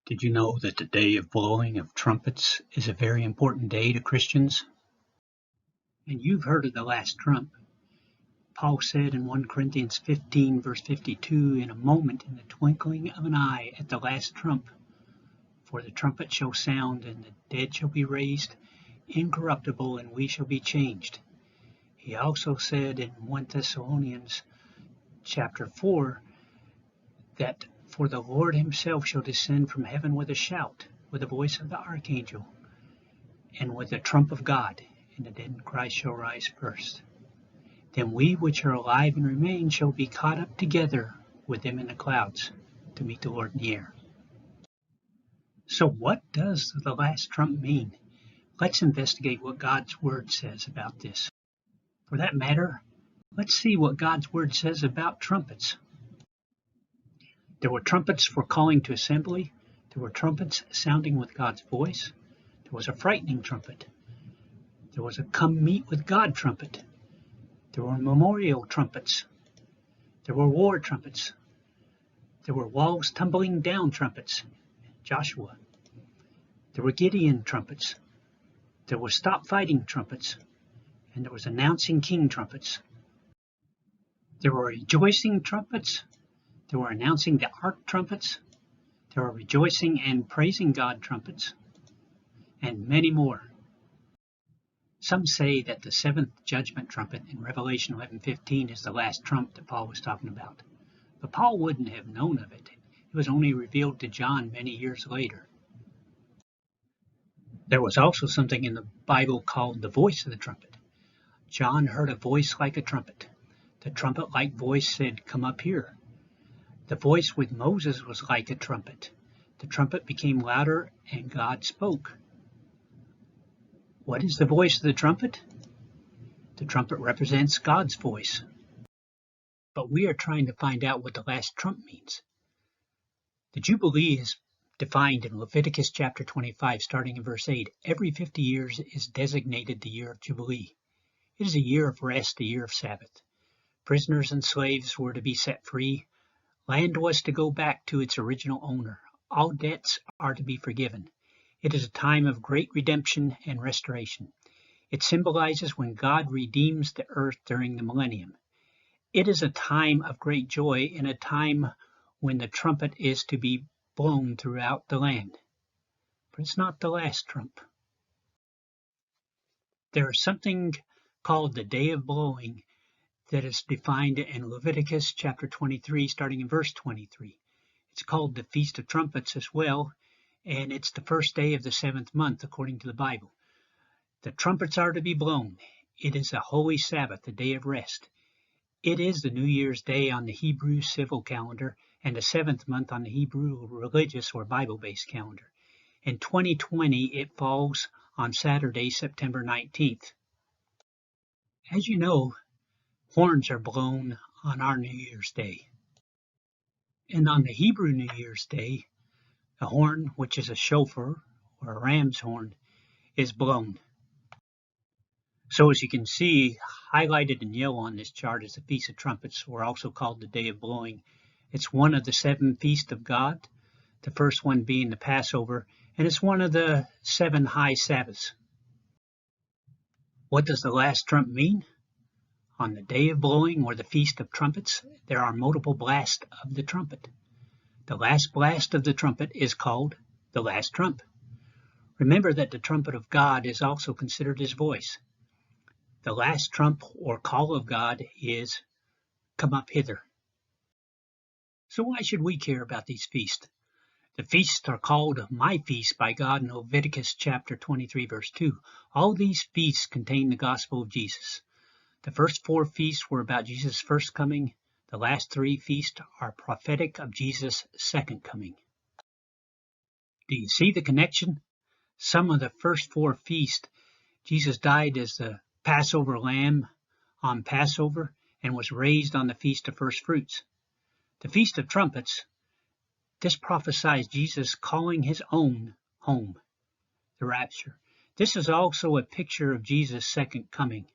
Did you know that the day of blowing of trumpets is a very important day to Christians? And you've heard of the last trump. Paul said in 1 Corinthians 15 verse 52, in a moment, in the twinkling of an eye, at the last trump, for the trumpet shall sound, and the dead shall be raised incorruptible, and we shall be changed. He also said in 1 Thessalonians chapter 4 that for the Lord himself shall descend from heaven with a shout, with the voice of the archangel, and with the trump of God, and the dead in Christ shall rise first. Then we which are alive and remain shall be caught up together with them in the clouds to meet the Lord in the air. So what does the last trump mean? Let's investigate what God's Word says about this. For that matter, let's see what God's Word says about trumpets. There were trumpets for calling to assembly. There were trumpets sounding with God's voice. There was a frightening trumpet. There was a come meet with God trumpet. There were memorial trumpets. There were war trumpets. There were walls tumbling down trumpets. Joshua. There were Gideon trumpets. There were stop fighting trumpets. And there was announcing king trumpets. There were rejoicing trumpets. There were announcing the ark trumpets. There were rejoicing and praising God trumpets. And many more. Some say that the seventh judgment trumpet in Revelation 11:15 is the last trump that Paul was talking about. But Paul wouldn't have known of it. It was only revealed to John many years later. There was also something in the Bible called the voice of the trumpet. John heard a voice like a trumpet. The trumpet-like voice said, "Come up here." The voice with Moses was like a trumpet. The trumpet became louder and God spoke. What is the voice of the trumpet? The trumpet represents God's voice. But we are trying to find out what the last trump means. The Jubilee is defined in Leviticus chapter 25, starting in verse 8. Every 50 years is designated the year of Jubilee. It is a year of rest, a year of Sabbath. Prisoners and slaves were to be set free. Land was to go back to its original owner. All debts are to be forgiven. It is a time of great redemption and restoration. It symbolizes when God redeems the earth during the millennium. It is a time of great joy and a time when the trumpet is to be blown throughout the land. But it's not the last trump. There is something called the day of blowing that is defined in Leviticus chapter 23, starting in verse 23. It's called the Feast of Trumpets as well, and it's the first day of the 7th month according to the Bible. The trumpets are to be blown. It is a holy Sabbath, a day of rest. It is the New Year's Day on the Hebrew civil calendar and the 7th month on the Hebrew religious or Bible-based calendar. In 2020, it falls on Saturday, September 19th. As you know, horns are blown on our New Year's Day. And on the Hebrew New Year's Day, a horn, which is a shofar or a ram's horn, is blown. So as you can see, highlighted in yellow on this chart is the Feast of Trumpets, or also called the Day of Blowing. It's one of the 7 feasts of God, the first one being the Passover, and it's one of the 7 high Sabbaths. What does the last trump mean? On the Day of Blowing, or the Feast of Trumpets, there are multiple blasts of the trumpet. The last blast of the trumpet is called the last trump. Remember that the trumpet of God is also considered his voice. The last trump or call of God is, "Come up hither." So why should we care about these feasts? The feasts are called my feasts by God in Leviticus chapter 23 verse 2. All these feasts contain the gospel of Jesus. The first 4 feasts were about Jesus' first coming. The last 3 feasts are prophetic of Jesus' second coming. Do you see the connection? Some of the first 4 feasts, Jesus died as the Passover lamb on Passover and was raised on the Feast of First Fruits. The Feast of Trumpets, this prophesies Jesus calling his own home, the rapture. This is also a picture of Jesus' second coming.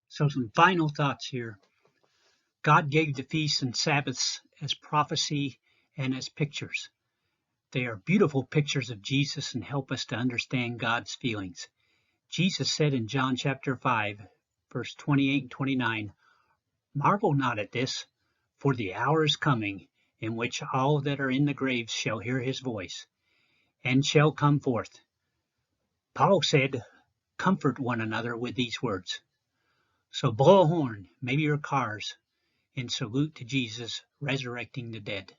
So some final thoughts here. God gave the feasts and Sabbaths as prophecy and as pictures. They are beautiful pictures of Jesus and help us to understand God's feelings. Jesus said in John chapter 5, verse 28 and 29, "Marvel not at this, for the hour is coming in which all that are in the graves shall hear his voice, and shall come forth." Paul said, "Comfort one another with these words." So blow a horn, maybe your cars, in salute to Jesus resurrecting the dead.